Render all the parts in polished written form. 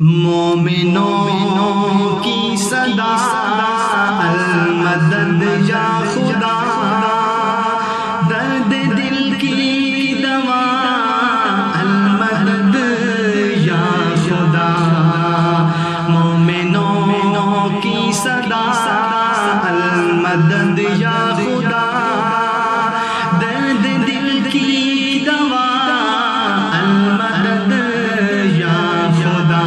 مومنوں کی صدا المدد یا خدا، درد دل کی دوا المدد یا خدا، مومنوں کی صدا المدد یا خدا، درد دل کی دوا المدد یا خدا،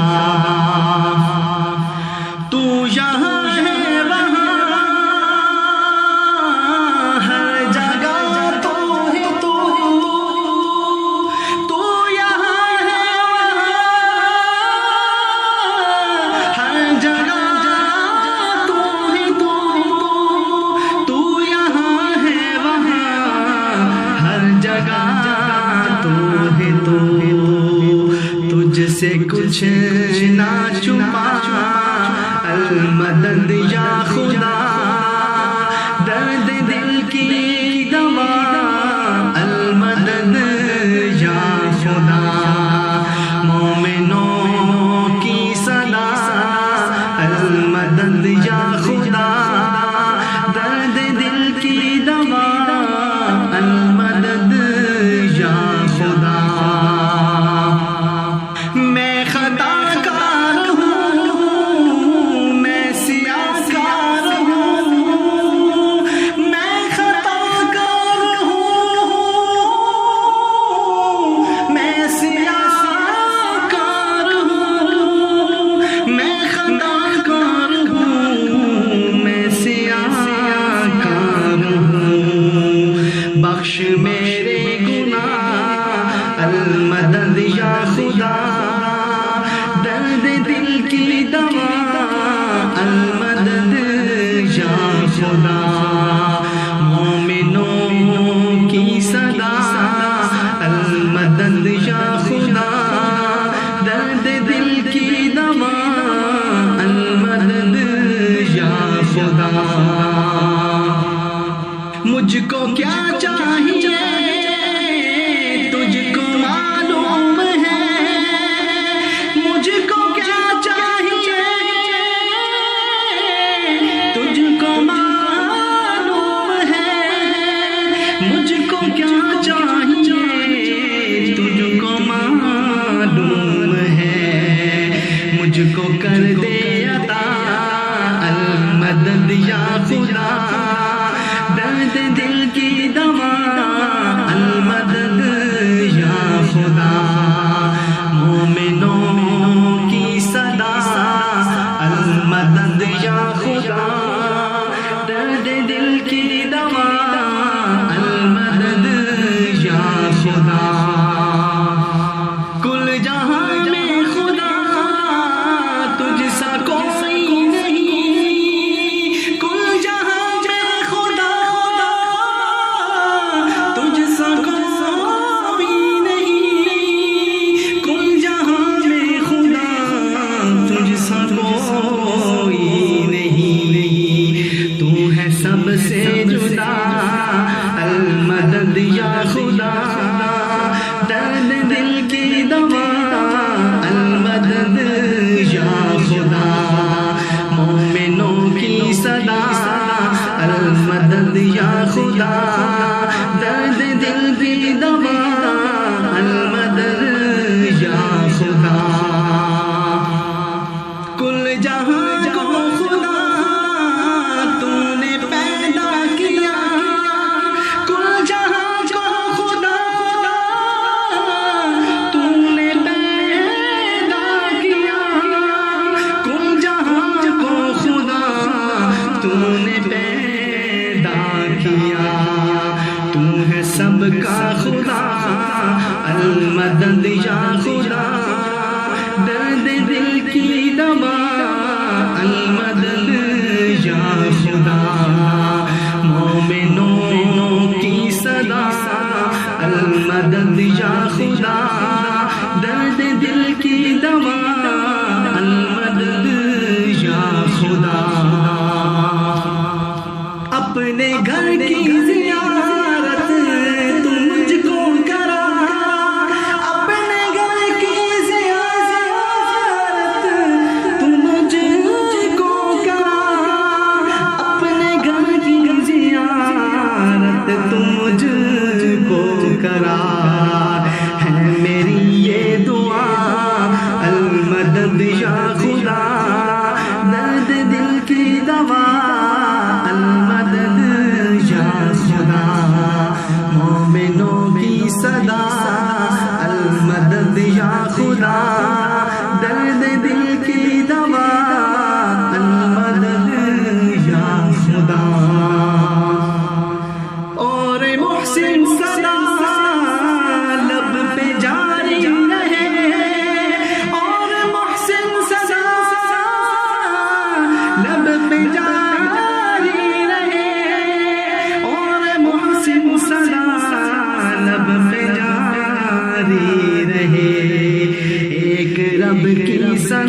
تو یہاں ہے وہاں ہر جگہ تو ہے تو یہاں ہے وہاں ہر جگہ تو ہے تو یہاں ہے وہاں ہر جگہ تو ہے تو، تجھ سے کچھ نہ چھپا المدد یا خدا، درد دل کی دوا المدد یا خدا، مومنوں کی صدا المدد یا خدا، درد دل کی دوا المدد یا خدا، میں خطا کار ہوں، میں سیاہ کار ہوں، میں خطا کار ہوں، میں سیاہ کار ہوں، میں خطا کار ہوں، میں سیاہ کار ہوں، بخش میرے گناہ المدد یا خدا، درد دل کی دوا المدد یا خدا، مومنوں کی صدا المدد یا خدا، درد دل کی دوا المدد یا خدا، مجھ کو کیا چاہیے تجھ کو معلوم ہے، مجھ کو کیا چاہیے تجھ کو معلوم ہے، مجھ کو کیا چاہیے تجھ کو معلوم ہے، مجھ کو کر دے عطا المدد یا خدا، درد دل کی دوا المدد یا خدا، مومنوں کی صدا المدد یا خدا، درد دل کی دوا المدد یا خدا، کل جہاں میں خدا تجھ سا کوئی نہیں، کل جہاں میں خدا تجھ سا کوئی نہیں، کل جہاں میں خدا تجھ سا کوئی نہیں، تو ہے سب سے جدا المدد یا خدا، درد دل کی دوا المدد یا خدا، مومنوں کی صدا المدد یا خدا، درد دل کی دوا المدد یا خدا، کل جہاں کو خدا تو نے پیدا کیا، کل جہاں کو خدا تو نے پیدا کیا، کل جہاں کو خدا تو نے پیدا کیا، تو ہے سب کا خدا المدد یا خدا، درد دل کی دوا المدد یا خدا، مومنوں کی صدا المدد یا خدا، درد دل کی دوا المدد یا خدا، اپنے گھر کی زیارت تم مجھ کو کرا، اپنے گھر کی زیارت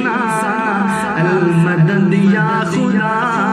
ثنا المدد یا خدا